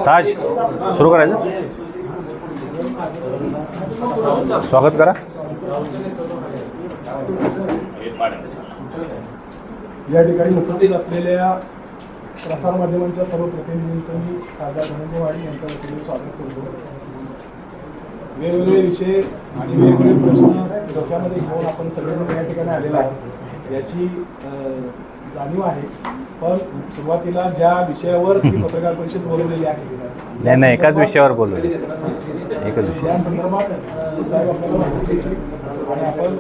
ताज सुरू करायचं. स्वागत करा. या ठिकाणी उपस्थित असलेल्या प्रसारमाध्यमांच्या सर्व प्रतिनिधींचं मी खासदार धनंजय वाडी यांच्या वतीने स्वागत करतो. वेगवेगळे विषय आणि वेगवेगळे प्रश्न डोक्यामध्ये घेऊन आपण सगळेजण या ठिकाणी आलेलो आहोत याची जाणीव आहे. पण सुरुवातीला ज्या विषयावर पत्रकार परिषद बोलवलेली आहे नाही एकाच विषयावर बोलू. एकच विषय या संदर्भात साहेब आपल्याला माहिती देतील आणि आपण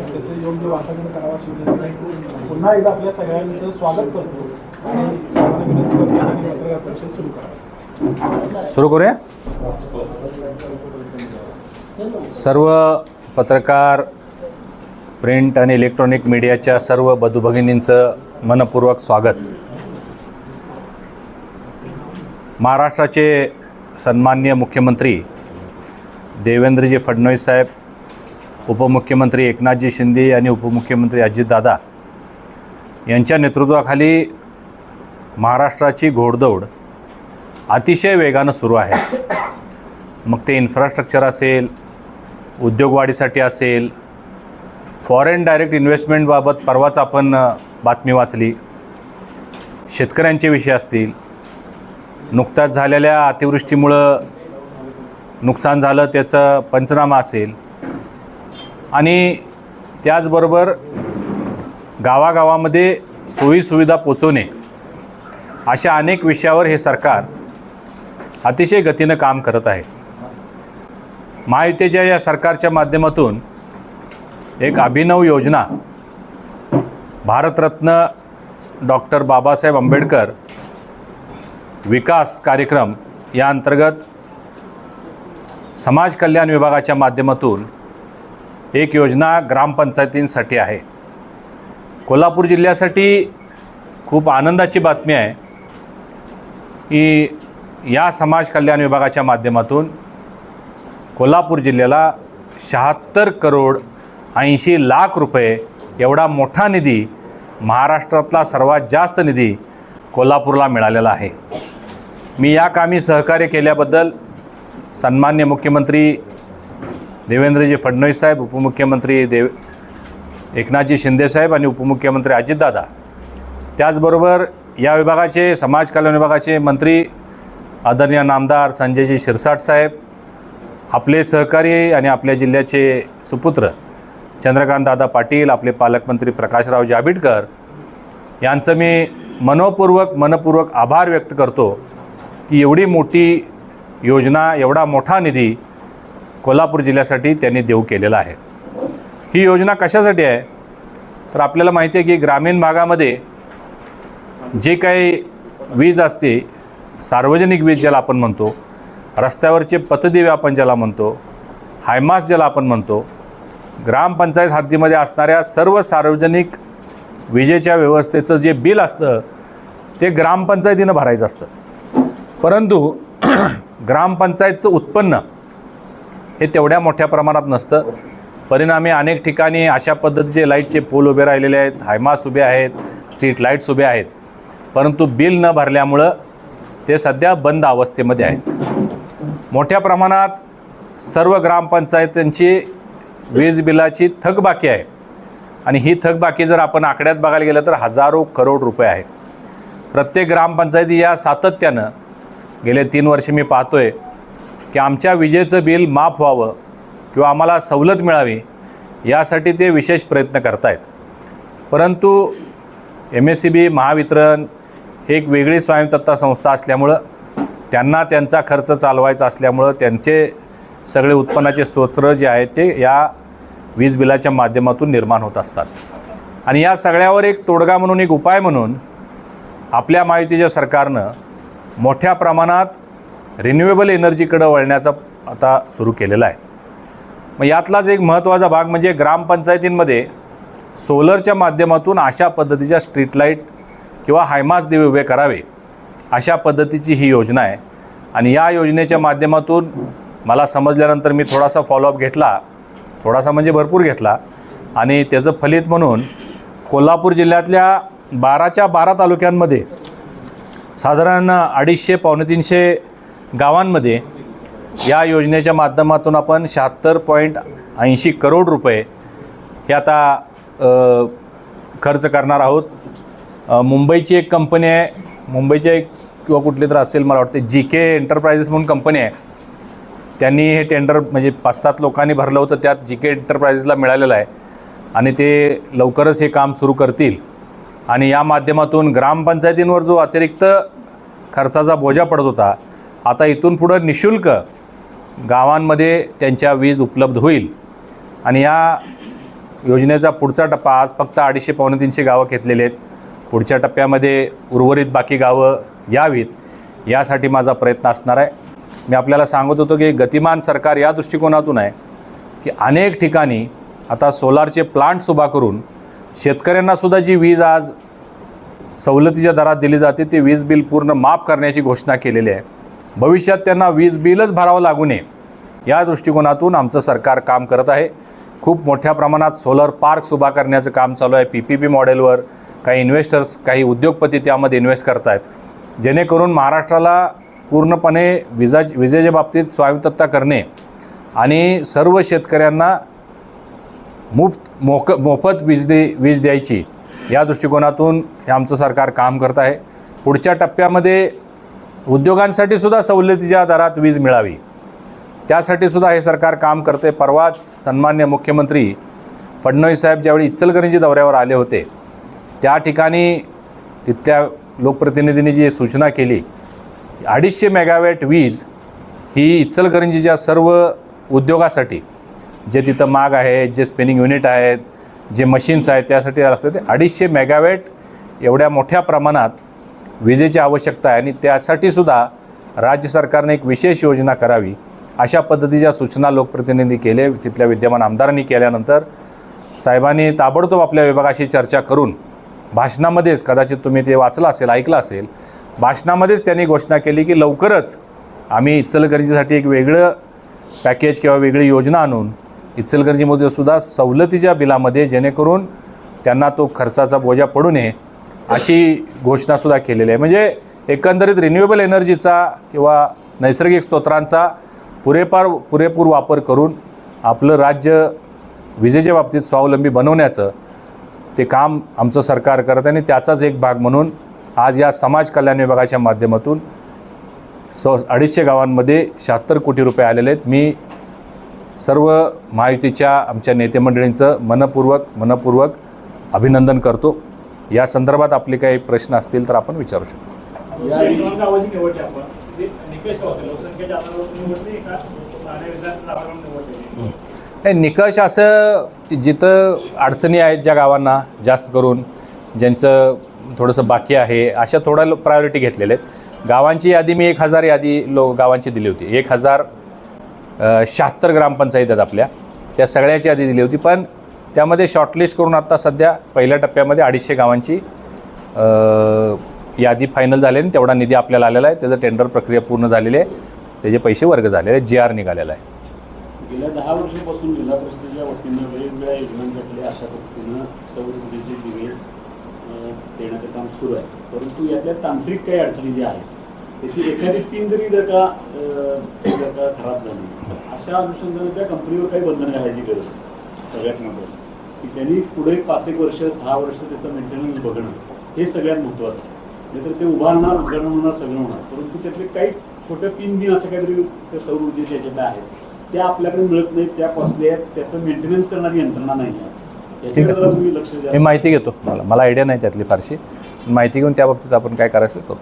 त्याचे योग्य वातावरण करावं अशी पुन्हा एकदा आपल्या सगळ्यांचं स्वागत करतो आणि सर्वांना विनंती करतो आणि पत्रकार परिषद सुरू करा. सुरू करूया. सर्व पत्रकार, प्रिंट आणि इलेक्ट्रॉनिक मीडियाच्या सर्व बंधू भगिनींचं मनपूर्वक स्वागत. महाराष्ट्राचे सन्माननीय मुख्यमंत्री देवेंद्रजी फडणवीस साहेब, उपमुख्यमंत्री एकनाथजी शिंदे आणि उपमुख्यमंत्री अजितदादा यांच्या नेतृत्वाखाली महाराष्ट्राची घोडदौड अतिशय वेगानं सुरू आहे. मग ते इन्फ्रास्ट्रक्चर असेल, उद्योगवाढीसाठी असेल, फॉरेन डायरेक्ट इन्व्हेस्टमेंटबाबत परवाच आपण बातमी वाचली, शेतकऱ्यांचे विषय असतील, नुकत्याच झालेल्या अतिवृष्टीमुळं नुकसान झालं त्याचं पंचनामा असेल आणि त्याचबरोबर गावागावामध्ये सोयीसुविधा पोचवणे अशा अनेक विषयावर हे सरकार अतिशय गतीनं काम करत आहे. महायुतीच्या या सरकारच्या माध्यमातून एक अभिनव योजना भारतरत्न डॉक्टर बाबासाहेब आंबेडकर विकास कार्यक्रम या अंतर्गत समाज कल्याण विभागाच्या माध्यमातून एक योजना ग्रामपंचायतींसाठी आहे. कोल्हापूर जिल्ह्यासाठी खूप आनंदाची बातमी आहे की या समाज कल्याण विभागाच्या माध्यमातून कोल्हापूर जिल्ह्याला 76 करोड 80 लाख रुपये एवढा मोठा निधी, महाराष्ट्रातला सर्वात जास्त निधी कोल्हापूरला मिळालेला आहे. मी या कामी सहकार्य केल्याबद्दल सन्माननीय मुख्यमंत्री देवेंद्रजी फडणवीस साहेब, उपमुख्यमंत्री एकनाथजी शिंदे साहेब आणि उपमुख्यमंत्री अजितदादा, त्याचबरोबर या विभागाचे समाज कल्याण विभागाचे मंत्री आदरणीय नामदार संजयजी शिरसाट साहेब, आपले सहकारी आणि आपल्या जिल्ह्याचे सुपुत्र चंद्रकांतदादा पाटील, आपले पालकमंत्री प्रकाशरावजी आबिटकर यांचं मी मनपूर्वक आभार व्यक्त करतो की एवढी मोठी योजना, एवढा मोठा निधी कोल्हापूर जिल्ह्यासाठी त्यांनी देऊ केलेला आहे. ही योजना कशासाठी आहे तर आपल्याला माहिती आहे की ग्रामीण भागामध्ये जे काही वीज असते, सार्वजनिक वीज ज्याला आपण म्हणतो, रस्त्यावरचे पथदिवे आपण ज्याला म्हणतो, हायमास ज्याला आपण म्हणतो, ग्रामपंचायत हद्दीमध्ये असणाऱ्या सर्व सार्वजनिक विजेच्या व्यवस्थेचं जे बिल असतं ते ग्रामपंचायतीनं भरायचं असतं. परंतु ग्रामपंचायतचं उत्पन्न हे तेवढ्या मोठ्या प्रमाणात नसतं. परिणामी अनेक ठिकाणी अशा पद्धतीचे लाईटचे पोल उभे राहिलेले आहेत, हायमास उभे आहेत, स्ट्रीट लाईट्स उभे आहेत, परंतु बिल न भरल्यामुळं ते सध्या बंद अवस्थेमध्ये आहेत. मोठ्या प्रमाणात सर्व ग्रामपंचायतींची वीज बिलाची थकबाकी आहे आणि ही थकबाकी जर आपण आकड्यात बघायला गेलं तर हजारो करोड रुपये आहे. प्रत्येक ग्रामपंचायती या सातत्यानं गेले 3 वर्ष मी पाहतोय की आमच्या विजेचं बिल माफ व्हावं किंवा आम्हाला सवलत मिळावी यासाठी ते विशेष प्रयत्न करत आहेत. परंतु MSEB महावितरण हे एक वेगळी स्वायत्तता संस्था असल्यामुळं, त्यांना त्यांचा खर्च चालवायचा असल्यामुळं त्यांचे सगळे उत्पन्नाचे स्रोत जे आहेत ते या वीज बिलाच्या माध्यमातून निर्माण होत असतात. आणि या सगळ्यावर एक तोडगा म्हणून, एक उपाय म्हणून आपल्या महायुतीच्या सरकारनं मोठ्या प्रमाणात रिन्युएबल एनर्जीकडं वळण्याचा आता सुरू केलेला आहे. मग यातलाच एक महत्त्वाचा भाग म्हणजे ग्रामपंचायतींमध्ये सोलरच्या माध्यमातून अशा पद्धतीच्या स्ट्रीट लाईट किंवा हायमास दिवे उभे करावे अशा पद्धतीची ही योजना आहे. आणि या योजनेच्या माध्यमातून मला समजल्यानंतर मी थोडासा फॉलोअप घेतला, थोडासा म्हणजे भरपूर घेतला, आणि त्याचं फलित म्हणून कोल्हापूर जिल्ह्यातल्या 12च्या 12 तालुक्यांमध्ये साधारण 250-300 गावांमध्ये या योजनेच्या माध्यमातून आपण 76.80 करोड रुपये हे आता खर्च करणार आहोत. मुंबईची एक कंपनी आहे, मुंबईची एक किंवा कुठली तर असेल मला वाटते, GK एंटरप्राइजेस म्हणून कंपनी आहे. त्यांनी हे टेंडर म्हणजे 5-7 लोकांनी भरलं होतं, त्यात GK एंटरप्राइजेसला मिळालेलं आहे आणि ते लवकरच हे काम सुरू करतील. आणि या माध्यमातून ग्रामपंचायतींवर जो अतिरिक्त खर्चाचा बोजा पडत होता, आता इथून पुढं निःशुल्क गावांमध्ये त्यांच्या वीज उपलब्ध होईल. आणि या योजनेचा पुढचा टप्पा, आज फक्त 250-300 गावं घेतलेले आहेत. पुढच्या टप्प्यामध्ये उर्वरित बाकी गावं यावीत यासाठी माझा प्रयत्न असणार आहे. मी आपल्याला सांगत होतो की गतिमान सरकार या दृष्टिकोनातून आहे की अनेक ठिकाणी आता सोलारचे प्लांट्स उभा करून शेतकऱ्यांनासुद्धा जी वीज आज सवलतीच्या दरात दिली जाते ते वीज बिल पूर्ण माफ करण्याची घोषणा केलेली आहे. भविष्यात त्यांना वीज बिलच भरावं लागू नये या दृष्टिकोनातून आमचं सरकार काम करत आहे. खूप मोठ्या प्रमाणात सोलर पार्क्स उभा करण्याचं काम चालू आहे. PPP मॉडेलवर काही इन्व्हेस्टर्स, काही उद्योगपती त्यामध्ये इन्व्हेस्ट करत आहेत, जेणेकरून महाराष्ट्राला पूर्णपणे विजेच्या बाबतीत स्वायत्तता करणे आणि सर्व शेतकऱ्यांना मोफत वीज द्यायची या दृष्टिकोनातून हे आमचं सरकार काम करत आहे. पुढच्या टप्प्यामध्ये उद्योगांसाठी सुद्धा सवलतीच्या दरात वीज मिळावी त्यासाठी सुद्धा हे सरकार काम करते. परवाच सन्मान्य मुख्यमंत्री फडणवीस साहेब ज्यावेळी इचलकरंजी दौऱ्यावर आले होते, त्या ठिकाणी तिथल्या लोकप्रतिनिधींनी जी सूचना केली, 250 मेगावॅट वीज ही इचलकरंजीच्या सर्व उद्योगासाठी, जे तिथं माग आहे, जे स्पिनिंग युनिट आहेत, जे मशीन्स आहेत, त्यासाठी लागतं ते 250 मेगावॅट एवढ्या मोठ्या प्रमाणात विजेची आवश्यकता आहे. आणि त्यासाठीसुद्धा राज्य सरकारने एक विशेष योजना करावी अशा पद्धतीच्या सूचना लोकप्रतिनिधी केले. तिथल्या विद्यमान आमदारांनी केल्यानंतर साहेबांनी ताबडतोब आपल्या विभागाशी चर्चा करून भाषणामध्येच, कदाचित तुम्ही ते वाचलं असेल, ऐकलं असेल, भाषणामध्येच त्यांनी घोषणा केली की लवकरच आम्ही इचलकरंजीसाठी एक वेगळं पॅकेज किंवा वेगळी योजना आणून इचलकरंजीमध्ये सुद्धा सवलतीच्या बिलामध्ये, जेणेकरून त्यांना तो खर्चाचा बोजा पडू नये अशी घोषणासुद्धा केलेली आहे. म्हणजे एकंदरीत रिन्युएबल एनर्जीचा किंवा नैसर्गिक स्रोतांचा पुरेपूर वापर करून आपलं राज्य विजेच्या बाबतीत स्वावलंबी बनवण्याचं ते काम आमचं सरकार करत आहे. आणि त्याचाच एक भाग म्हणून आज या समाज कल्याण विभागाच्या माध्यमातून 250 गावांमध्ये 76 कोटी रुपये आलेले आहेत. मी सर्व महायुतीच्या आमच्या नेते मंडळींचं मनपूर्वक अभिनंदन करतो. या संदर्भात आपले काही प्रश्न असतील तर आपण विचारू शकतो. हे निकष असं जिथं अडचणी आहेत, ज्या गावांना जास्त करून ज्यांचं थोडंसं बाकी आहे, अशा थोडं प्रायोरिटी घेतलेले आहेत. गावांची यादी मी 1000 यादी गावांची दिली होती. 1076 ग्रामपंचायत आहेत आपल्या, त्या सगळ्याची यादी दिली होती. पण त्यामध्ये शॉर्टलिस्ट करून आत्ता सध्या पहिल्या टप्प्यामध्ये 250 गावांची यादी फायनल झाली आणि तेवढा निधी आपल्याला आलेला आहे. त्याचं टेंडर प्रक्रिया पूर्ण झालेली आहे, त्याचे पैसे वर्ग झालेले आहेत, GR निघालेला आहे. गेल्या 10 वर्षापासून जिल्हा परिषदेच्या वतीनं वेगवेगळ्या योजनांसाठी अशा पद्धतीनं सौर ऊर्जेचे दिवे देण्याचं काम सुरू आहे. परंतु यातल्या तांत्रिक काही अडचणी ज्या आहेत, त्याची एखादी पिन जरी जर का खराब झाली, अशा अनुषंगाने त्या कंपनीवर काही बंधन घालायची गरज आहे. सगळ्यात महत्त्वाचं की त्यांनी पुढे 5-1 वर्ष 6 वर्ष त्याचं मेंटेनन्स बघणं हे सगळ्यात महत्त्वाचं आहे. नाहीतर ते उभारणार, उभारणं होणार, सगळं होणार, परंतु त्यातले काही छोट्या पिन बिन असं काहीतरी त्या सौर ऊर्जेच्या ह्याच्यातल्या आहेत, त्या आपल्याकडे मिळत नाहीत, त्या कॉस्टली आहेत, त्याचं मेंटेनन्स करणारी यंत्रणा नाही आहे. याच्याकडे जरा तुम्ही लक्ष द्या. मी माहिती घेतो, मला आयडिया नाही त्यातली फारशी, माहिती घेऊन त्या बाबतीत आपण काय करायचं करू.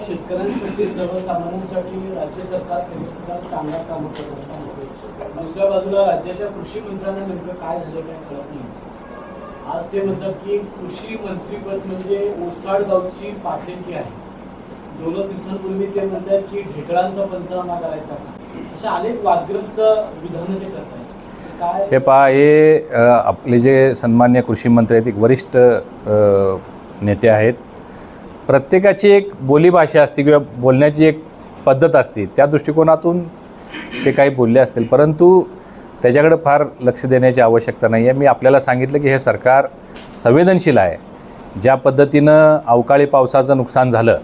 शेतकऱ्यांसाठी, सर्वसामान्यांसाठी राज्य सरकार, केंद्र सरकार चांगलं काम करत, दुसऱ्या बाजूला राज्याच्या कृषी मंत्र्यांना नेमकं काय झालं काय कळत नाही. आज ते म्हणतात की कृषी मंत्रीपद म्हणजे ओसाड गावची पाठिंबी आहे. 2 दिवसांपूर्वी ते म्हणतात की ढेकळांचा पंचनामा करायचा. अशा अनेक वादग्रस्त विधानं ते करतात. काय हे पहा, हे आपले जे सन्मान्य कृषी मंत्री आहेत, एक वरिष्ठ नेते आहेत. प्रत्येकाची एक बोलीभाषा असते किंवा बोलण्याची एक पद्धत असते, त्या दृष्टिकोनातून ते काही बोलले असतील, परंतु त्याच्याकडे फार लक्ष देण्याची आवश्यकता नाही आहे. मी आपल्याला सांगितलं की हे सरकार संवेदनशील आहे. ज्या पद्धतीनं अवकाळी पावसाचं नुकसान झालं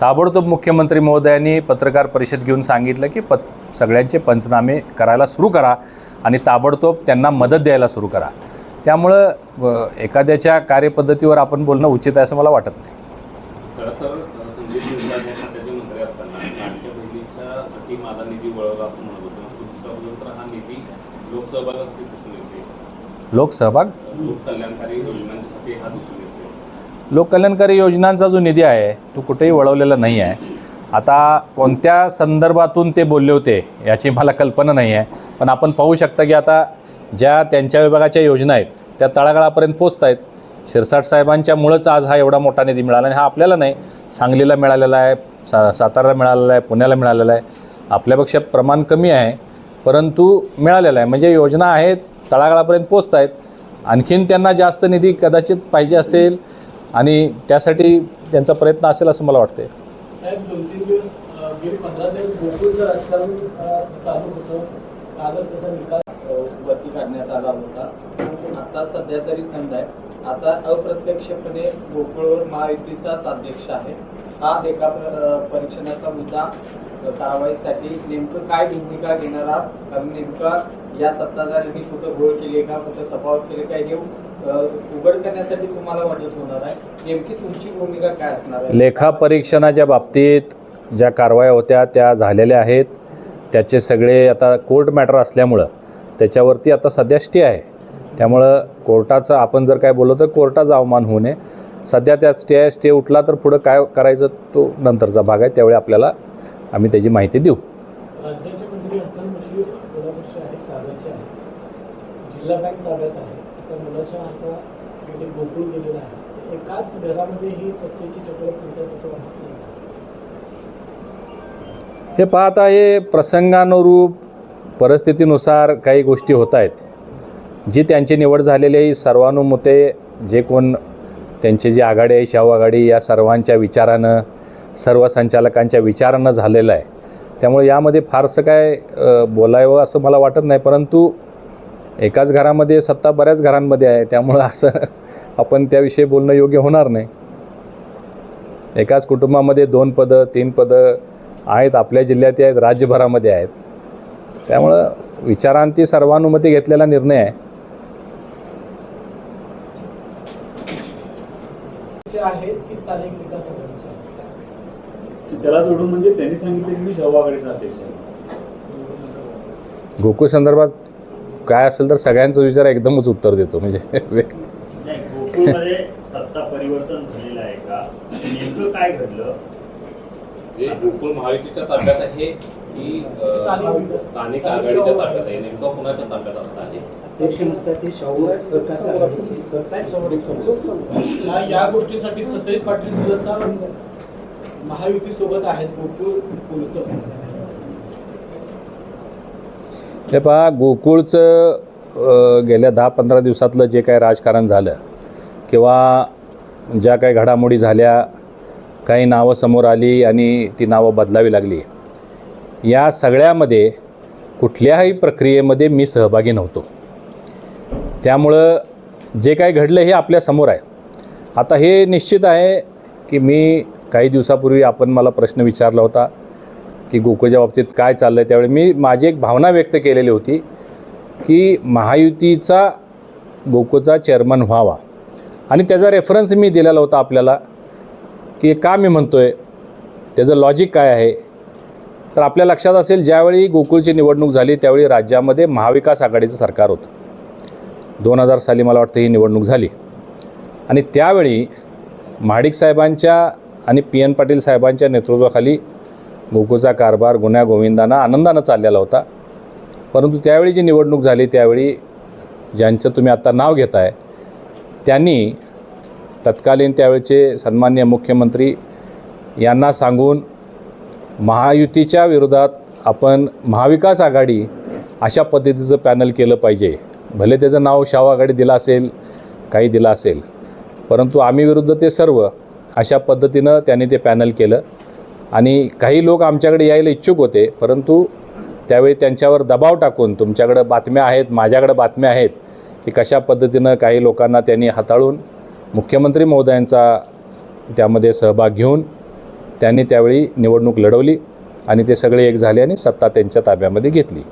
ताबडतोब मुख्यमंत्री महोदयांनी पत्रकार परिषद घेऊन सांगितलं की सगळ्यांचे पंचनामे करायला सुरू करा आणि ताबडतोब त्यांना मदत द्यायला सुरू करा. त्यामुळं एखाद्याच्या कार्यपद्धतीवर आपण बोलणं उचित आहे असं मला वाटत नाही. खरं तर संदीप मिश्रा या खात्याचे मंत्री असताना लाडक्या बहिणीच्यासाठी माझा निधी वळवला असं म्हणत होतं. दुसऱ्या बाजूला तर हा निधी लोकसहभागासाठी दिसून येते. लोकसहभाग लोककल्याणकारी योजनांसाठी हा दिसून येतो. लोककल्याणकारी योजनांचा जो निधी आहे तो कुठेही वळवलेला नाही आहे. आता कोणत्या संदर्भातून ते बोलले होते याची मला कल्पना नाही आहे, पण आपण पाहू शकता की आता ज्या त्यांच्या विभागाच्या योजना आहेत त्या तळागाळापर्यंत पोचत आहेत. शिरसाट साहेबांच्यामुळंच आज हा एवढा मोठा निधी मिळाला आणि हा आपल्याला नाही, सांगलीला मिळालेला आहे, साताराला मिळालेला आहे, पुण्याला मिळालेला आहे. आपल्यापेक्षा प्रमाण कमी आहे परंतु मिळालेला आहे. म्हणजे योजना आहेत, तळागाळापर्यंत पोचत आहेत. आणखीन त्यांना जास्त निधी कदाचित पाहिजे असेल आणि त्यासाठी त्यांचा प्रयत्न असेल असं मला वाटते. साहेब 2-3 दिवस गेली 15 दिवस गोकुळचं राजकारण चालू होतं. कालच त्याचा निकाल वरती काढण्यात आला होता. आता सध्या तरी थंड आहे. आता अप्रत्यक्षपणे गोकुळवर महायुतीचाच अध्यक्ष आहे. हा एका परीक्षणाचा मुद्दा कारवाईसाठी नेमकं काय भूमिका घेणार आहात? कारण नेमका या सत्ताधाऱ्यांनी कुठं घोळ केली का, कुठं तफावत केली काय हे उघड करण्यासाठी तुम्हाला मदत होणार आहे. नेमकी तुमची भूमिका काय असणार आहे? लेखा परीक्षणाच्या बाबतीत ज्या कारवाया होत्या त्या झालेल्या आहेत. त्याचे सगळे आता कोर्ट मॅटर असल्यामुळं त्याच्यावरती आता सध्या स्टे आहे. त्यामुळं कोर्टाचं आपण जर काय बोललो तर कोर्टाचा अवमान होऊ नये. सध्या त्यात स्टे आहे. स्टे उठला तर पुढं काय करायचं तो नंतरचा भाग आहे. त्यावेळी आपल्याला आम्ही त्याची माहिती देऊ. राज्याचे मंत्री हसन मुश्रीफ कोल्हापूरचे आहेत, ताब्याचे आहेत. जिल्हा बँक ताब्यात आहे. आता मुलाच्या हातामध्ये गोकुळ गेलेला आहे. एकाच घरामध्ये ही सत्तेची चक्र फिरतात असं वाटत नाही. हे पाहता हे प्रसंगानुरूप परिस्थितीनुसार काही गोष्टी होत आहेत. जी त्यांची निवड झालेली आहे सर्वानुमते जे कोण त्यांची जी आघाडी आहे शाहू आघाडी या सर्वांच्या विचारानं सर्व संचालकांच्या विचारानं झालेलं आहे. त्यामुळे यामध्ये फारसं काय बोलावं असं मला वाटत नाही. परंतु एकाच घरामध्ये सत्ता बऱ्याच घरांमध्ये आहे त्यामुळं असं आपण त्याविषयी बोलणं योग्य होणार नाही. एकाच कुटुंबामध्ये 2 पदं 3 पदं आहेत, आपल्या जिल्ह्यात आहेत, राज्यभरामध्ये आहेत. त्यामुळं विचारांती सर्वानुमते घेतलेला निर्णय आहे. आहेत की स्थानिक विकास आघाडीचे आहेत? त्याला जोडून म्हणजे त्यांनी सांगितलं की मी शाहू आघाडीचा अध्यक्ष आहे. गोकुळ संदर्भात काय असेल तर सगळ्यांचा विचार एकदमच उत्तर देतो. म्हणजे नाही, गोकुळमध्ये सत्ता परिवर्तन झालेलं आहे का? नेमकं काय घडलं? जे गोकुळ महायुतीच्या ताब्यात आहे की स्थानिक आघाडीच्या ताब्यात आहे, नेमकं कुणाच्या ताब्यात असतं आहे? या गोष्टीसाठी सतेज पाटील सुद्धा महायुती सोबत आहेत. गोकुळ बोलतं. हे पहा गोकुळचं गेल्या 10-15 दिवसातलं जे काय राजकारण झालं किंवा ज्या काही घडामोडी झाल्या, काही नावं समोर आली आणि ती नावं बदलावी लागली, या सगळ्यामध्ये कुठल्याही प्रक्रियेमध्ये मी सहभागी नव्हतो. त्यामुळं जे काय घडलं हे आपल्यासमोर आहे. आता हे निश्चित आहे की मी काही दिवसापूर्वी आपण मला प्रश्न विचारला होता की गोकुळच्या बाबतीत काय चाललं आहे. त्यावेळी मी माझी एक भावना व्यक्त केलेली होती की महायुतीचा गोकुळचा चेअरमन व्हावा आणि त्याचा रेफरन्स मी दिलेला होता आपल्याला की का मी म्हणतो आहे, त्याचं लॉजिक काय आहे. तर आपल्या लक्षात असेल ज्यावेळी गोकुळची निवडणूक झाली त्यावेळी राज्यामध्ये महाविकास आघाडीचं सरकार होतं. 2000 साली मला वाटतं ही निवडणूक झाली आणि त्यावेळी महाडिक साहेबांच्या आणि PN पाटील साहेबांच्या नेतृत्वाखाली गोकुळचा कारभार गुण्यागोविंदानं आनंदानं चाललेला होता. परंतु त्यावेळी जी निवडणूक झाली त्यावेळी ज्यांचं तुम्ही आत्ता नाव घेत आहे त्यांनी तत्कालीन त्यावेळचे सन्माननीय मुख्यमंत्री यांना सांगून महायुतीच्या विरोधात आपण महाविकास आघाडी अशा पद्धतीचं पॅनल केलं पाहिजे. भले त्याचं नाव शाहू आघाडी दिलं असेल, काही दिलं असेल, परंतु आम्ही विरुद्ध ते सर्व अशा पद्धतीनं त्यांनी ते पॅनल केलं आणि काही लोक आमच्याकडे यायला इच्छुक होते. परंतु त्यावेळी त्यांच्यावर दबाव टाकून तुमच्याकडं बातम्या आहेत, माझ्याकडं बातम्या आहेत की कशा पद्धतीनं काही लोकांना त्यांनी हाताळून मुख्यमंत्री महोदयांचा त्यामध्ये सहभाग घेऊन त्यांनी त्यावेळी निवडणूक लढवली आणि ते सगळे एक झाले आणि सत्ता त्यांच्या ताब्यामध्ये घेतली.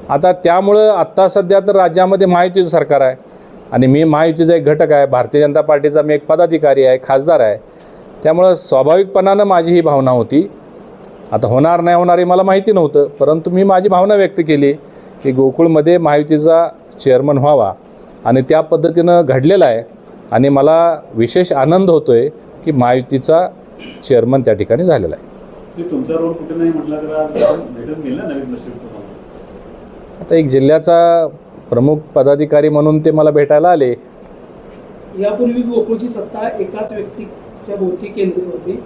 आता त्यामुळं आत्ता सध्या तर राज्यामध्ये महायुतीचं सरकार आहे आणि मी महायुतीचा एक घटक आहे. भारतीय जनता पार्टीचा मी एक पदाधिकारी आहे, खासदार आहे. त्यामुळं स्वाभाविकपणानं माझी ही भावना होती. आता होणार नाही होणार हे मला माहिती नव्हतं, परंतु मी माझी भावना व्यक्त केली की गोकुळमध्ये महायुतीचा चेअरमन व्हावा आणि त्या पद्धतीनं घडलेलं आहे आणि मला विशेष आनंद होतो आहे की महायुतीचा चेअरमन त्या ठिकाणी झालेला आहे. ते तुमचा रोल कुठे नाही म्हटलं तर आज भेटून गेला नवीन बशीर तुम्हाला. आता एक जिल्ह्याचा प्रमुख पदाधिकारी म्हणून ते मला भेटायला आले. यापूर्वी गोकुळची सत्ता एकाच व्यक्तीच्या भोवती केंद्रित होती.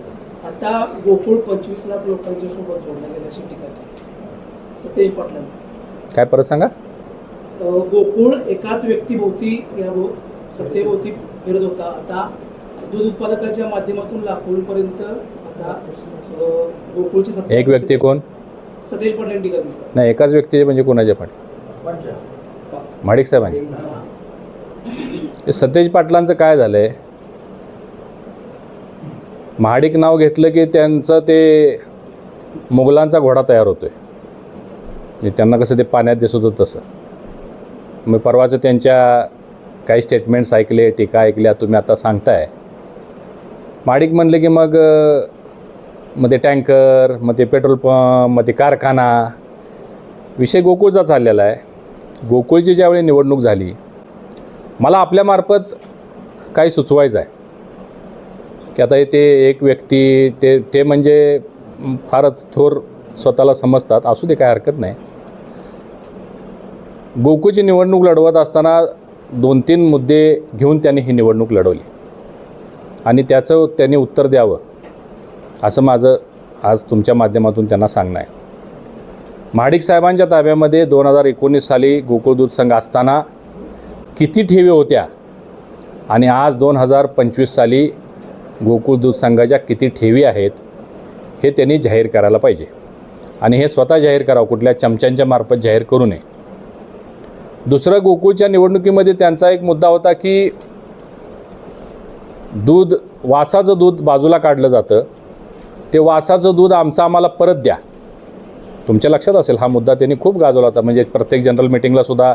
आता गोकुळ 25 लाख लोकांच्या सोबत जोडल्या गेल्याची टीका केली सतेज पाटलांनी. काय परत सांगा. गोकुळ एकाच व्यक्तीभोवती या सत्तेभोवती फिरत होता. आता दूध उत्पादकाच्या माध्यमातून लाखोपर्यंत आता गोकुळची सत्ता. एक व्यक्ती कोण? सतेज पाटलांनी टीका केली. नाही, एकाच व्यक्तीचे म्हणजे कोणाच्या पाठी? महाडिक साहेबांची. सतेज पाटलांचं काय झालं आहे, महाडिक नाव घेतलं की त्यांचं ते मुघलांचा घोडा तयार होतो आहे. त्यांना कसं ते पाण्यात दिसत होतं तसं. मग परवाचं त्यांच्या काही स्टेटमेंट्स ऐकले, टीका ऐकल्या, तुम्ही आता सांगताय. महाडिक म्हणले की मग ते टँकर, मग ते पेट्रोल पंप, मग ते कारखाना. विषय गोकुळचा चाललेला आहे. गोकुळची ज्यावेळी निवडणूक झाली, मला आपल्यामार्फत काही सुचवायचं आहे की आता ते एक व्यक्ती ते म्हणजे फारच थोर स्वतःला समजतात, असू दे, काय हरकत नाही. गोकुळची निवडणूक लढवत असताना 2-3 मुद्दे घेऊन त्यांनी ही निवडणूक लढवली आणि त्याचं त्यांनी उत्तर द्यावं असं माझं आज तुमच्या माध्यमातून त्यांना सांगणं आहे. महाडिक साहेबांच्या ताब्यामध्ये 2019 साली गोकुळ दूध संघ असताना किती ठेवी होत्या आणि आज 2025 साली गोकुळ दूध संघाच्या किती ठेवी आहेत हे त्यांनी जाहीर करायला पाहिजे आणि हे स्वतः जाहीर करावं, कुठल्या चमच्यांच्या मार्फत जाहीर करू नये. दुसरं, गोकुळच्या निवडणुकीमध्ये त्यांचा एक मुद्दा होता की दूध, वासाचं दूध बाजूला काढलं जातं, ते वासाचं दूध आम्हाला परत द्या. तुमच्या लक्षात असेल हा मुद्दा त्यांनी खूप गाजवला होता. म्हणजे प्रत्येक जनरल मीटिंगला सुद्धा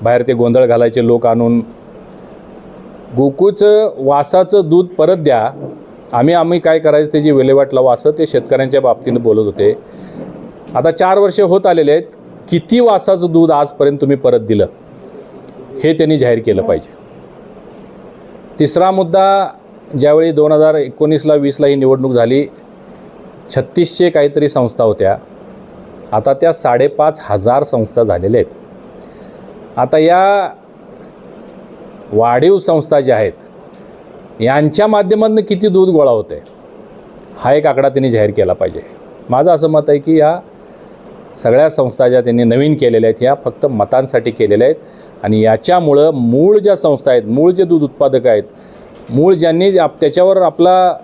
बाहेर ते गोंधळ घालायचे लोक आणून. गोकुळचं वासाचं दूध परत द्या, आम्ही काय करायचं त्याची विल्हेवाट लावू, असं ते शेतकऱ्यांच्या बाबतीनं बोलत होते. आता 4 वर्षे होत आलेले आहेत. किती वासाचं दूध आजपर्यंत तुम्ही परत दिलं हे त्यांनी जाहीर केलं पाहिजे. तिसरा मुद्दा, ज्यावेळी 2019ला 20ला ही निवडणूक झाली, 3600 काहीतरी संस्था होत्या, आता त्या 5,500 संस्था झालेल्या आहेत. आता या वाढीव संस्था ज्या आहेत यांच्या माध्यमातून किती दूध गोळा होते हा एक आकडा त्यांनी जाहीर केला पाहिजे. माझं असं मत आहे की या सगळ्या संस्था ज्या त्यांनी नवीन केलेल्या आहेत ह्या फक्त मतांसाठी केलेल्या आहेत आणि याच्यामुळं मूळ ज्या संस्था आहेत, मूळ जे दूध उत्पादक आहेत, मूळ ज्यांनी त्याच्यावर आपला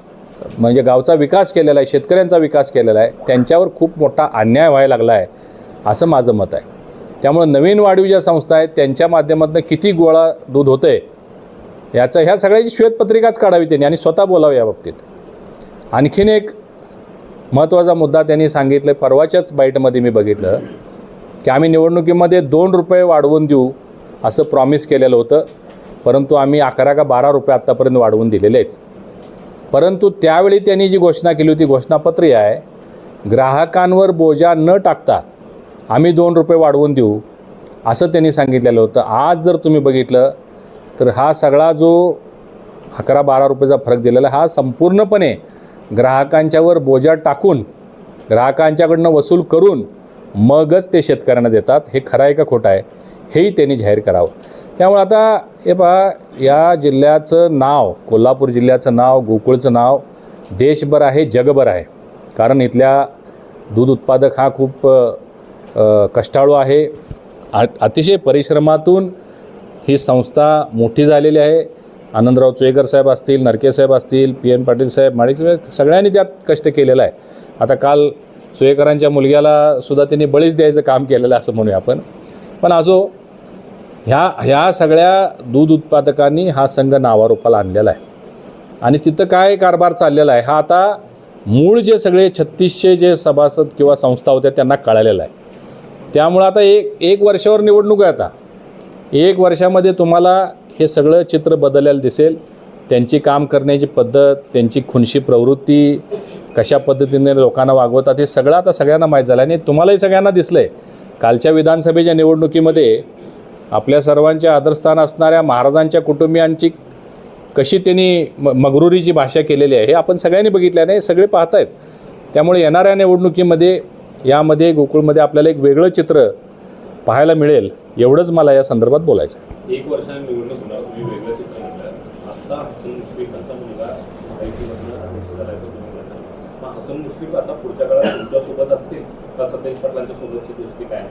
म्हणजे गावचा विकास केलेला आहे, शेतकऱ्यांचा विकास केलेला आहे, त्यांच्यावर खूप मोठा अन्याय व्हायला लागला आहे असं माझं मत आहे. त्यामुळं नवीन वाढीव ज्या संस्था आहेत त्यांच्या माध्यमातून किती गोळा दूध होतं आहे ह्या सगळ्याची श्वेतपत्रिकाच काढावी त्यांनी आणि स्वतः बोलावं या बाबतीत. आणखीन एक महत्त्वाचा मुद्दा त्यांनी सांगितलं, परवाच्याच बाईटमध्ये मी बघितलं की आम्ही निवडणुकीमध्ये 2 रुपये वाढवून देऊ असं प्रॉमिस केलेलं होतं, परंतु आम्ही 11 का 12 रुपये आत्तापर्यंत वाढवून दिलेले आहेत. परंतु त्यावेळी त्यांनी जी घोषणा केली होती, घोषणापत्र आहे, ग्राहकांवर बोजा न टाकता आम्ही 2 रुपये वाढवून देऊ असं त्यांनी सांगितलेलं होतं. आज जर तुम्ही बघितलं तर हा सगळा जो 11-12 रुपयाचा फरक दिलेला हा संपूर्णपणे ग्राहकांच्यावर बोजा टाकून ग्राहकांच्याकडनं वसूल करून मगच ते शेतकऱ्यांना देतात. हे खरं आहे का खोटं आहे हेही त्यांनी जाहीर करावं. त्यामुळे आता हे पहा, या जिल्ह्याचं नाव, कोल्हापूर जिल्ह्याचं नाव, गोकुळचं नाव देशभर आहे, जगभर आहे. कारण इथल्या दूध उत्पादक हा खूप कष्टाळू आहे. अतिशय परिश्रमातून ही संस्था मोठी झालेली आहे. आनंदराव चोयकर साहेब असतील, नरके साहेब असतील, PN पाटील साहेब, माडिक साहेब, सगळ्यांनी त्यात कष्ट केलेलं आहे. आता काल चोयकरांच्या मुलग्याला सुद्धा त्यांनी बळीच द्यायचं काम केलेलं असं म्हणूया आपण. पण असो, ह्या सगळ्या दूध उत्पादकांनी हा संघ नावारूपाला आणलेला आहे आणि तिथं काय कारभार चाललेला आहे हा आता मूळ जे सगळे 3600 जे सभासद किंवा संस्था होत्या त्यांना कळालेलं आहे. त्यामुळं आता एक वर्षावर निवडणूक आहे. आता 1 वर्षामध्ये तुम्हाला हे सगळं चित्र बदललेलं दिसेल. त्यांची काम करण्याची पद्धत, त्यांची खुनशी प्रवृत्ती, कशा पद्धतीने लोकांना वागवतात हे सगळं आता सगळ्यांना माहीत झालं. आणि तुम्हालाही सगळ्यांना दिसलं आहे कालच्या विधानसभेच्या निवडणुकीमध्ये आपल्या सर्वांच्या आदरस्थान असणाऱ्या महाराजांच्या कुटुंबियांची कशी त्यांनी मगरुरीची भाषा केलेली आहे हे आपण सगळ्यांनी बघितलं नाही, सगळे पाहत आहेत. त्यामुळे येणाऱ्या निवडणुकीमध्ये यामध्ये गोकुळमध्ये आपल्याला एक वेगळं चित्र पाहायला मिळेल एवढंच मला या संदर्भात बोलायचं आहे. 1 वर्षाने निवडणूक होणार, तुम्ही वेगळं चित्र म्हटलं. आता हसन मुश्रीफांचा मुलगा माहितीपासून अध्यक्ष झाल्याचं तुम्ही म्हटलं. मग हसन मुश्रीफ आता पुढच्या काळात तुमच्यासोबत असतील का सतेज पाटलांच्या सोबतची दोस्ती काय?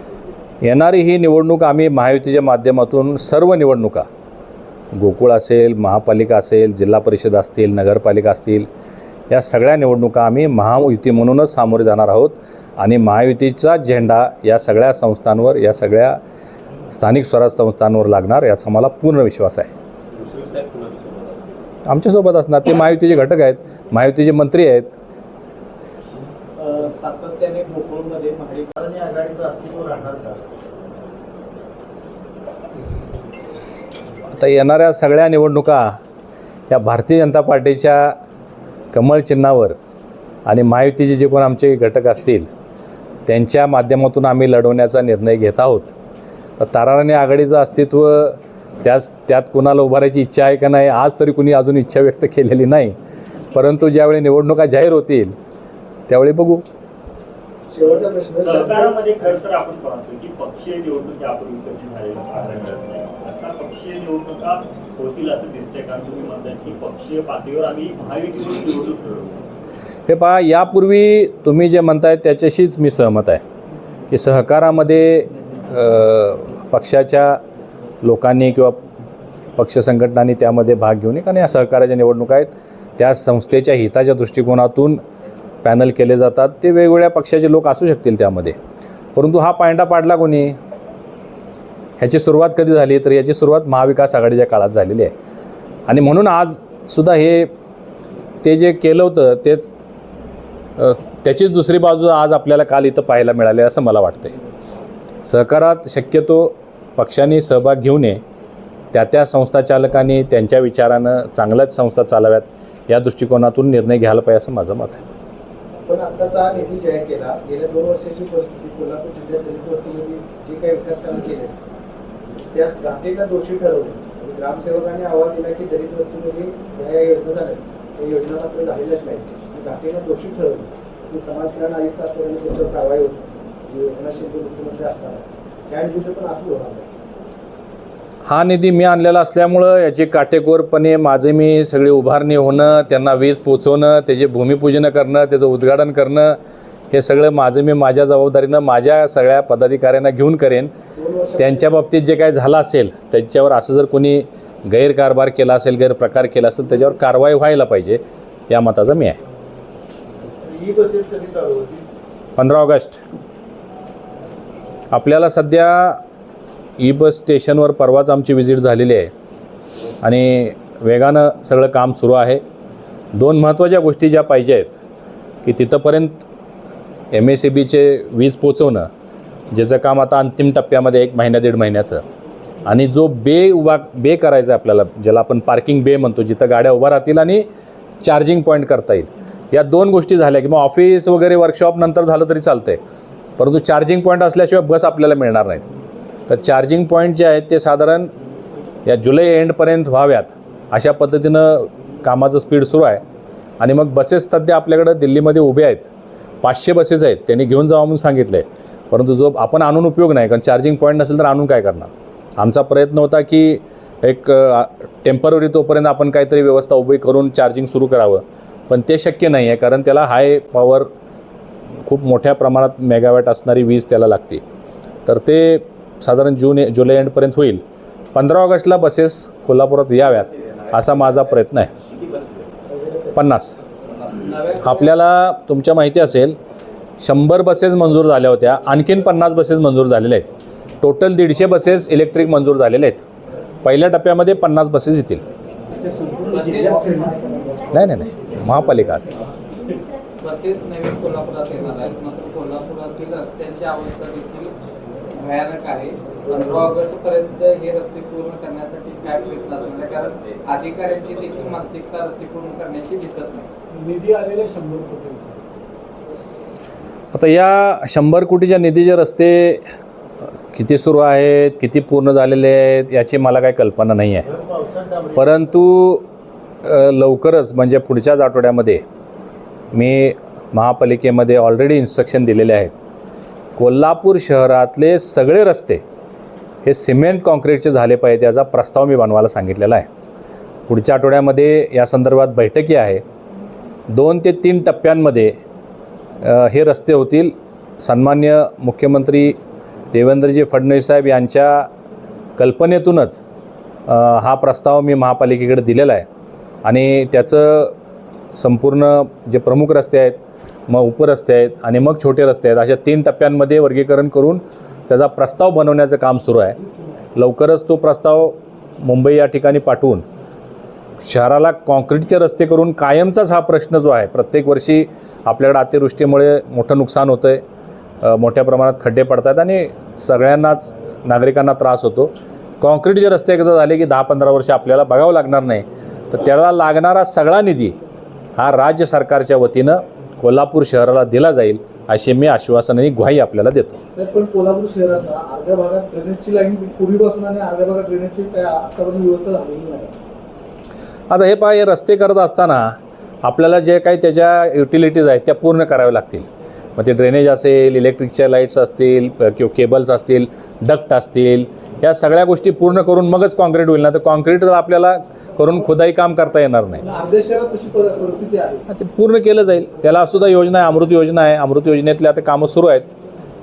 येणारी ही निवडणूक आम्ही महायुतीच्या माध्यमातून सर्व निवडणुका गोकुळ असेल, महापालिका असेल, जिल्हा परिषद असतील, नगरपालिका असतील, या सगळ्या निवडणुका आम्ही महायुती म्हणूनच सामोरे जाणार आहोत. आणि महायुतीचा झेंडा या सगळ्या संस्थांवर, या सगळ्या स्थानिक स्वराज्य संस्थांवर लागणार याचा मला पूर्ण विश्वास आहे. मुश्रीफ साहेब कुणाच्यासोबत असतील? आमच्यासोबत असणार. ते महायुतीचे घटक आहेत, महायुतीचे मंत्री आहेत. सातत्याने गोकुळमध्ये महाविकास आघाडीचं अस्तित्व राहणार का? आता येणाऱ्या सगळ्या निवडणुका या भारतीय जनता पार्टीच्या कमळ चिन्हावर आणि महायुतीचे जे कोण आमचे घटक असतील त्यांच्या माध्यमातून आम्ही लढवण्याचा निर्णय घेत आहोत. तर ताराराणी आघाडीचं अस्तित्व त्यात कोणाला उभारायची इच्छा आहे का नाही आज तरी कुणी अजून इच्छा व्यक्त केलेली नाही. परंतु ज्यावेळी निवडणुका जाहीर होतील त्यावेळी बघू. शेवटचा प्रश्न, सरकारामध्ये खरं तर आपण पाहतो की पक्षीय निवडणूक यापूर्वी कधी झालेल्या पाहायला मिळत नाही. आता पक्षीय निवडणुका होतील असं दिसतंय, कारण तुम्ही म्हणताय की पक्षीय पातळीवर आम्ही महायुतीकडून निवडणूक लढवू. हे पहा, यापूर्वी तुम्ही जे म्हणताय त्याच्याशीच मी सहमत आहे की सहकारामध्ये पक्षाच्या लोकांनी किंवा पक्ष संघटनांनी त्यामध्ये भाग घेऊ नये. कारण या सहकाराच्या निवडणुका आहेत, त्या संस्थेच्या हिताच्या दृष्टिकोनातून पॅनल केले जातात. ते वेगवेगळ्या पक्षाचे लोक असू शकतील त्यामध्ये. परंतु हा पायंडा पाडला कोणी, ह्याची सुरुवात कधी झाली तर याची सुरुवात महाविकास आघाडीच्या काळात झालेली आहे. आणि म्हणून आजसुद्धा हे ते जे केलं होतं तेच त्याचीच दुसरी बाजू आज आपल्याला काल इथं पाहायला मिळाली असं मला वाटतं आहे. सहकारात शक्यतो पक्षांनी सहभाग घेऊ नये, त्या संस्थाचालकांनी त्यांच्या विचारानं चांगल्याच संस्था चालाव्यात या दृष्टिकोनातून निर्णय घ्यायला पाहिजे असं माझं मत आहे. पण आत्ताचा निधी जाहीर केला, गेल्या 2 वर्षाची परिस्थिती कोल्हापूर जिल्ह्यात दलित वस्तीमध्ये जे काही विकास कामं केले त्यात घाटेंना दोषी ठरवले. ग्रामसेवकांनी अहवाल दिला की दलित वस्तीमध्ये या योजना झाल्या, त्या योजना मात्र झालेल्याच नाहीत. घाटेंना दोषी ठरवले की समाज कल्याण आयुक्त असल्याने त्यांच्यावर कारवाई होती. जे एकनाथ शिंदे मुख्यमंत्री असताना त्या निधीचं पण असंच होणार. हा निधी मी आणलेला असल्यामुळं याची काटेकोरपणे मी सगळी उभारणी होणं, त्यांना वीज पोचवणं, त्याचे भूमिपूजन करणं, त्याचं उद्घाटन करणं हे सगळं मी माझ्या जबाबदारीनं माझ्या सगळ्या पदाधिकाऱ्यांना घेऊन करेन. त्यांच्या बाबतीत जे काय झालं असेल त्याच्यावर असं जर कोणी गैरकारभार केला असेल, गैरप्रकार केला असेल त्याच्यावर कारवाई व्हायला पाहिजे या मताचा मी आहे. ही बसेस कधी चालू होती? 15 ऑगस्ट. आपल्याला सध्या बस स्टेशनवर परवाच आमची व्हिजिट झालेली आहे आणि वेगानं सगळं काम सुरू आहे. 2 महत्त्वाच्या गोष्टी ज्या पाहिजे आहेत की तिथंपर्यंत MSEBचे वीज पोचवणं, ज्याचं काम आता अंतिम टप्प्यामध्ये 1 महिना 1.5 महिन्याचं, आणि जो बे करायचा आहे आपल्याला, ज्याला आपण पार्किंग बे म्हणतो, जिथं गाड्या उभा राहतील आणि चार्जिंग पॉईंट करता येईल, या 2 गोष्टी झाल्या की मग ऑफिस वगैरे वर्कशॉप नंतर झालं तरी चालतं आहे. परंतु चार्जिंग पॉईंट असल्याशिवाय बस आपल्याला मिळणार नाहीत. तर चार्जिंग पॉईंट जे आहेत ते साधारण या जुलै एंडपर्यंत व्हाव्यात अशा पद्धतीनं कामाचं स्पीड सुरू आहे. आणि मग बसेस सध्या आपल्याकडं दिल्लीमध्ये उभे आहेत, 500 बसेस आहेत, त्यांनी घेऊन जावं म्हणून सांगितलं आहे. परंतु जो आपण आणून उपयोग नाही, कारण चार्जिंग पॉईंट नसेल तर आणून काय करणार. आमचा प्रयत्न होता की एक टेम्पररी तोपर्यंत आपण काहीतरी व्यवस्था उभी करून चार्जिंग सुरू करावं, पण ते शक्य नाही आहे, कारण त्याला हाय पॉवर खूप मोठ्या प्रमाणात मेगावॅट असणारी वीज त्याला लागते. तर ते साधारण जुलै एंडपर्यंत होईल. 15 ऑगस्टला बसेस कोल्हापुरात याव्यात असा माझा प्रयत्न आहे. 50. आपल्याला तुमच्या माहिती असेल 100 बसेस मंजूर झाल्या होत्या, आणखीन 50 बसेस मंजूर झालेल्या आहेत. टोटल 150 बसेस इलेक्ट्रिक मंजूर झालेले आहेत. पहिल्या टप्प्यामध्ये 50 बसेस येतील. नाही महापालिका बसेस नवीन कोल्हापुरात येणार आहेत, मात्र कोल्हापुरातील रस्त्यांची अवस्था देखील भयानक आहे. 15 ऑगस्टपर्यंत हे रस्ते पूर्ण करण्यासाठी काय प्रयत्न असणार आहे, कारण अधिकाऱ्यांची देखील मानसिकता रस्ते पूर्ण करण्याची दिसत नाही. निधी आलेले 100 कोटी. आता या 100 कोटीच्या निधीचे रस्ते किती सुरू आहेत, किती पूर्ण झालेले आहेत याची मला काही कल्पना नाही आहे. परंतु लवकरच म्हणजे पुढच्याच आठवड्यामध्ये मी महापालिकेमध्ये ऑलरेडी इन्स्ट्रक्शन दिलेले आहेत. कोल्हापूर शहरातले सगळे रस्ते हे सिमेंट कॉन्क्रीटचे झाले पाहिजेत याचा प्रस्ताव मी बनवायला सांगितलेला आहे. पुढच्या आठवड्यामध्ये या संदर्भात बैठकी आहे. 2 ते 3 टप्प्यांमध्ये हे रस्ते होतील. सन्मान्य मुख्यमंत्री देवेंद्रजी फडणवीस साहेब यांच्या कल्पनेतूनच हा प्रस्ताव मी महापालिकेकडे दिलेला आहे आणि त्याचं संपूर्ण जे प्रमुख रस्ते आहेत, मग उपरस्ते आहेत आणि मग छोटे रस्ते आहेत, अशा 3 टप्प्यांमध्ये वर्गीकरण करून त्याचा प्रस्ताव बनवण्याचं काम सुरू आहे. लवकरच तो प्रस्ताव मुंबई या ठिकाणी पाठवून शहराला कॉन्क्रीटचे रस्ते करून कायमचाच हा प्रश्न जो आहे, प्रत्येक वर्षी आपल्याकडे अतिवृष्टीमुळे मोठं नुकसान होतं आहे, मोठ्या प्रमाणात खड्डे पडतात आणि सगळ्यांनाच नागरिकांना त्रास होतो. कॉन्क्रीटचे रस्ते एकदा झाले की 10-15 वर्ष आपल्याला बघावं लागणार नाही. तर त्याला लागणारा सगळा निधी हा राज्य सरकारच्या वतीनं कोल्हापूर शहराला दिला जाईल अशी मी आश्वासन आणि ग्वाही आपल्याला देतो. सर, पण कोल्हापूर शहराचा अर्ध्या भागात ड्रेनेजची लाईन पूर्वीपासून आणि अर्ध्या भागात ड्रेनेजची काय आतापर्यंत व्यवस्था झालेली नाही. आता हे हे रस्ते करत असताना आपल्याला जे काही त्याच्या युटिलिटीज आहेत त्या पूर्ण कराव्या लागतील. मग ते ड्रेनेज असेल, इलेक्ट्रिकच्या लाईट्स असतील किंवा केबल्स असतील, डक्ट असतील, या सगळ्या गोष्टी पूर्ण करून मगच कॉन्क्रीट होईल ना. तर कॉन्क्रीट आपल्याला करून खुदाई काम करता येणार नाही. अर्ध्या शहरात तशी परिस्थिती आहे. ते पूर्ण केलं जाईल. त्याला सुद्धा योजना आहे, अमृत योजना आहे. अमृत योजनेतले आता कामं सुरू आहेत.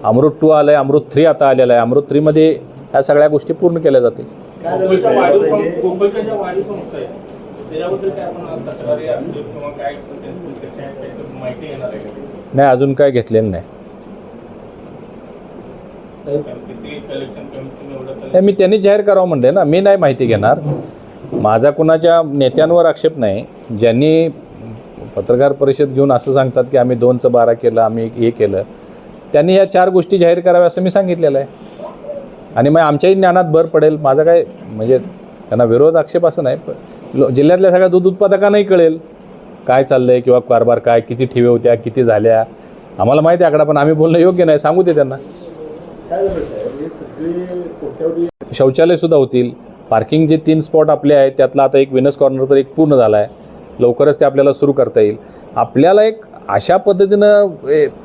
अमृत 2 आलं आहे, अमृत 3 आता आलेलं आहे. अमृत 3मध्ये ह्या सगळ्या गोष्टी पूर्ण केल्या जातील. कोकणच्या ज्या वाढीव संस्था आहेत त्याच्याबद्दल काय आपण तक्रारी असतील किंवा काय माहिती येणार आहे का? नाही, अजून काय घेतलेलं नाही. किती कलेक्शन कमिशन एवढं नाही, मी त्यांनी जाहीर करावं म्हणले ना, मी नाही माहिती घेणार. माझा कुणाच्या नेत्यांवर आक्षेप नाही. ज्यांनी पत्रकार परिषद घेऊन असं सांगतात की आम्ही 2चं 12 केलं, आम्ही हे केलं, त्यांनी या 4 गोष्टी जाहीर कराव्या असं मी सांगितलेलं आहे. आणि मग आमच्याही ज्ञानात भर पडेल. माझा काय म्हणजे त्यांना विरोध आक्षेप असं नाही. जिल्ह्यातल्या सगळ्या दूध उत्पादकांनाही कळेल काय चाललं आहे किंवा कारभार काय, किती ठेवे होत्या, किती झाल्या. आम्हाला माहिती आहे आकडा, पण आम्ही बोलणं योग्य नाही. सांगू दे त्यांना. काय झालं साहेब, हे सगळे कोट्यावधी शौचालयसुद्धा होतील. पार्किंग जे 3 स्पॉट आपले आहेत त्यातला आता एक विनस कॉर्नर तर एक पूर्ण झाला आहे. लवकरच ते आपल्याला सुरू करता येईल. आपल्याला एक अशा पद्धतीनं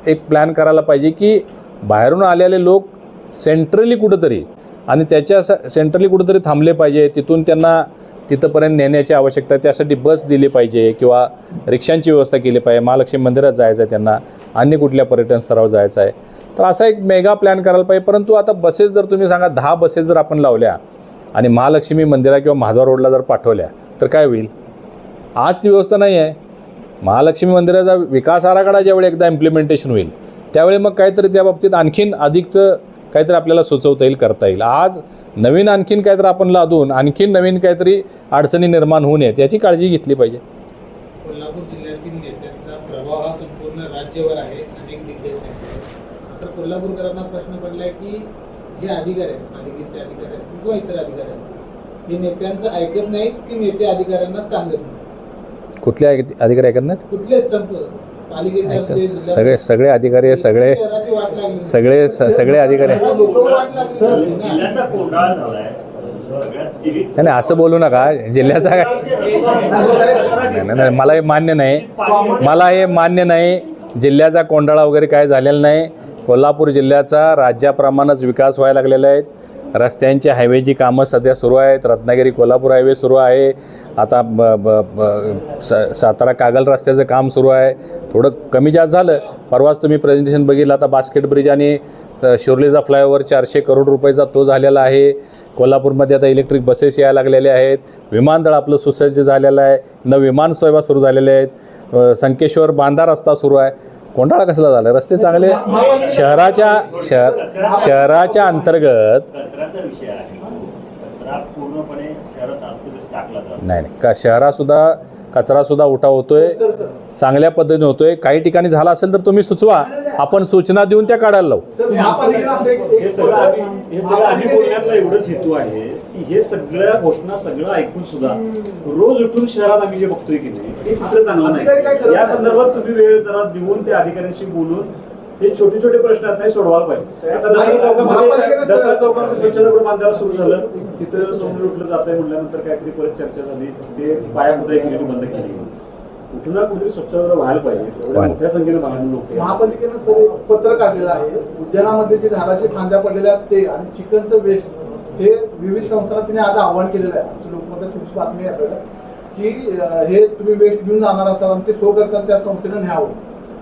एक प्लॅन करायला पाहिजे की बाहेरून आलेले लोक सेंट्रली कुठंतरी आणि त्याच्या सेंट्रली कुठंतरी थांबले पाहिजे. तिथून त्यांना तिथंपर्यंत नेण्याची आवश्यकता आहे. त्यासाठी बस दिली पाहिजे किंवा रिक्षांची व्यवस्था केली पाहिजे. महालक्ष्मी मंदिरात जायचं आहे त्यांना, अन्य कुठल्या पर्यटन स्थळावर जायचं आहे. तर असा एक मेगा प्लॅन करायला पाहिजे. परंतु आता बसेस जर तुम्ही सांगा 10 बसेस जर आपण लावल्या आणि महालक्ष्मी मंदिरा किंवा महाद्वार रोडला जर पाठवल्या तर काय होईल? आज ती व्यवस्था नाही आहे. महालक्ष्मी मंदिराचा विकास आराखडा ज्यावेळी एकदा इम्प्लिमेंटेशन होईल त्यावेळी मग काहीतरी त्या बाबतीत आणखीन अधिकचं काहीतरी आपल्याला सुचवता येईल, करता येईल. आज नवीन आणखीन काहीतरी आपण लादून आणखीन नवीन काहीतरी अडचणी निर्माण होऊ नयेत याची काळजी घेतली पाहिजे. कोल्हापूर जिल्ह्यातील नेत्यांचा प्रभाव हा संपूर्ण राज्यावर आहे. अनेक दिग्गज नेते. तर कोल्हापूरकरांना प्रश्न पडलाय की जे अधिकारी आहेत, पालिकेचे अधिकारी असतील किंवा इतर अधिकारी असतील, हे नेत्यांचं ऐकत नाहीत की नेते अधिकाऱ्यांना सांगत नाहीत. कुठले अधिकारी ऐकत नाहीत? कुठलेच संप पालिकेचे असतील, सगळे अधिकारी सगळे शहराची वाट लागली. सगळे अधिकारी वाट लागली ना. जिल्ह्याचा कोंडाळा झालाय सगळ्यात सिरीज. नाही असं बोलू नका. जिल्ह्याचा काय नाही, मला हे मान्य नाही. मला हे मान्य नाही. जिल्ह्याचा कोंडाळा वगैरे काय झालेला नाही. कोल्हापूर जिल्ह्याचा राज्याप्रमाणेच विकास व्हायला लागलेला आहे. रस्त्यांची हायवेची कामं सध्या सुरू आहेत. रत्नागिरी कोल्हापूर हायवे सुरू आहे. आता सातारा कागल रस्त्याचं काम सुरू आहे. थोडं कमी जास्त झालं. परवाच तुम्ही प्रेझेंटेशन बघितलं. आता बास्केट ब्रिज आणि शिवलेचा फ्लायओव्हर 400 करोड रुपयाचा तो झालेला आहे. कोल्हापूरमध्ये आता इलेक्ट्रिक बसेस यायला लागलेले आहेत. विमानतळ आपलं सुसज्ज झालेलं आहे. विमान सेवा सुरू झालेल्या आहेत. संकेश्वर बांधा रस्ता सुरू आहे. कोंडाळा कसला झाला? रस्ते चांगले शहराच्या अंतर्गत कचऱ्याचा विषय आहे. कचरा पूर्णपणे शहरात असतो टाकला जातो. नाही का शहरातसुद्धा कचरासुद्धा उठाव होतोय, चांगल्या पद्धतीने होतोय. काही ठिकाणी झाला असेल तर तुम्ही सुचवा, आपण सूचना देऊन त्या काढायला लावू. हे सगळं आम्ही बोलण्यातला एवढंच हेतू आहे की हे सगळ्या घोषणा सगळं ऐकून सुद्धा रोज उठून शहरात आम्ही जे बघतोय की नाही ते चित्र चांगलं नाही. या संदर्भात तुम्ही वेळ जरा देऊन त्या अधिकाऱ्यांशी बोलून हे छोटे छोटे प्रश्न आहेत नाही सोडवायला पाहिजे. आता दसरा चौकामध्ये स्वच्छतागृह बांधायला सुरू झालं, तिथं समोर उठलं जात आहे म्हटल्यानंतर काहीतरी परत चर्चा झाली, ते पायामुद्दा केलेली बंद केली. कुठं ना कुठे स्वच्छतागृह व्हायला पाहिजे. एवढ्या मोठ्या संख्येने बाहेर लोक महापालिकेनं सर एक पत्र काढलेलं आहे. उद्यानामध्ये जे झाडाचे फांद्या पडलेल्या आहेत ते आणि चिकनचं वेस्ट हे विविध संस्थांना तिने आज आवाहन केलेलं आहे. आमच्या लोकमध्ये छोटीशी बातमी आहे आपल्याला की हे तुम्ही वेस्ट घेऊन जाणार असाल आणि ते सो करताना त्या संस्थेनं न्यावं.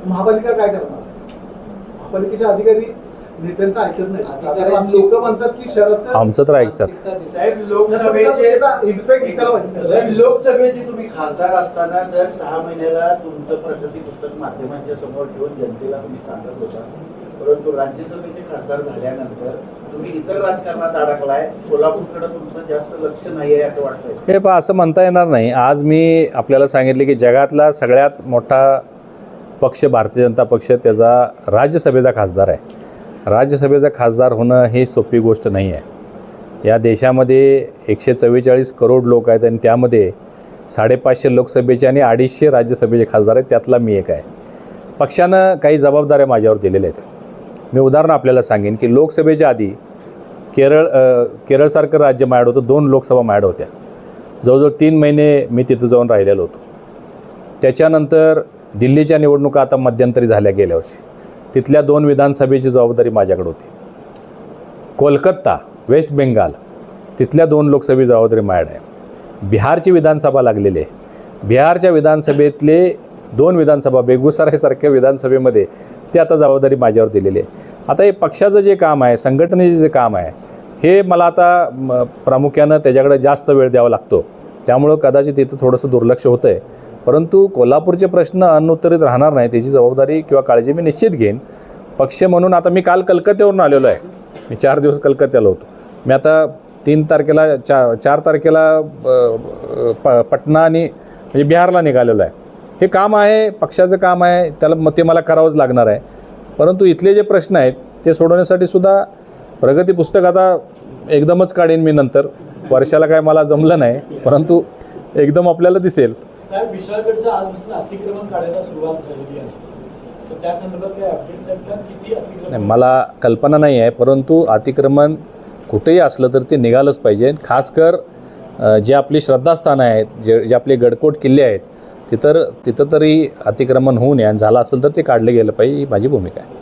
महापालिका काय करणार? महापालिकेचे अधिकारी नेत्यांचं ऐकत नाही. लोक म्हणतात की शहराचं आमचं तर ऐकतात. साहेब लोकसभेचे तुम्ही खासदार असताना दर 6 महिन्याला तुमचं प्रगती पुस्तक माध्यमांच्या समोर ठेवून जनतेला तुम्ही सांगत होता, परंतु राज्यसभेचे खासदार झाल्यानंतर तुम्ही इतर राजकारणात अडकलाय. कोल्हापूरकडे तुमचं जास्त लक्ष नाही आहे असं वाटतंय. हे पहा, असं म्हणता येणार नाही. आज मी आपल्याला सांगितले की जगातला सगळ्यात मोठा पक्ष भारतीय जनता पक्ष, त्याचा राज्यसभेचा खासदार आहे. राज्यसभेचा खासदार होणं ही सोपी गोष्ट नाही आहे. या देशामध्ये 144 करोड लोक आहेत आणि त्यामध्ये 550 लोकसभेचे आणि 250 राज्यसभेचे खासदार आहेत. त्यातला मी एक आहे. पक्षानं काही जबाबदाऱ्या माझ्यावर दिलेल्या आहेत. मी उदाहरण आपल्याला सांगेन की लोकसभेच्या आधी केरळसारखं राज्य मॅड होतं. 2 लोकसभा मॅड होत्या. जवळजवळ 3 महिने मी तिथं जाऊन राहिलेलो होतो. त्याच्यानंतर दिल्लीच्या निवडणुका आता मध्यंतरी झाल्या गेल्या वर्षी. तिथल्या 2 विधानसभेची जबाबदारी माझ्याकडे होती. कोलकाता, वेस्ट बेंगाल, तिथल्या 2 लोकसभेची जबाबदारी माझ्याकडे आहे. बिहारची विधानसभा लागलेली आहे. बिहारच्या विधानसभेतले 2 विधानसभा, बेगुसरायसारख्या विधानसभेमध्ये ते आता जबाबदारी माझ्यावर दिलेली आहे. आता हे पक्षाचं जे काम आहे, संघटनेचे जे काम आहे, हे मला आता प्रामुख्यानं त्याच्याकडे जास्त वेळ द्यावा लागतो. त्यामुळं कदाचित इथं थोडंसं दुर्लक्ष होतं आहे. परंतु कोल्हापूरचे प्रश्न अनुत्तरित राहणार नाही, त्याची जबाबदारी किंवा काळजी मी निश्चित घेईन. पक्ष म्हणून आता मी काल कलकत्त्यावरून आलेलो आहे. मी 4 दिवस कलकत्त्याला होतो. मी आता 3 तारखेला 4 तारखेला पटना आणि म्हणजे बिहारला निघालेलो आहे. हे काम आहे, पक्षाचं काम आहे, त्याला ते मला करावंच लागणार आहे. परंतु इथले जे प्रश्न आहेत ते सोडवण्यासाठी सुद्धा प्रगती पुस्तक आता एकदमच काढेन मी नंतर. वर्षाला काय मला जमलं नाही, परंतु एकदम आपल्याला दिसेल. साहेब, विशाळगडचं आजपासून अतिक्रमण काढायला सुरुवात झालेली आहे, तर त्या संदर्भात काही अपडेट्स आहेत का? किती अतिक्रमण? नाही, मला कल्पना नाही आहे, परंतु अतिक्रमण कुठेही असलं तर ते निघालंच पाहिजे. खासकर जे आपली श्रद्धास्थानं आहेत, जे आपले गडकोट किल्ले आहेत, तिथं तरी अतिक्रमण होऊ नये आणि झालं असेल तर ते काढलं गेलं पाहिजे, ही माझी भूमिका आहे.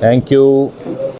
थँक्यू.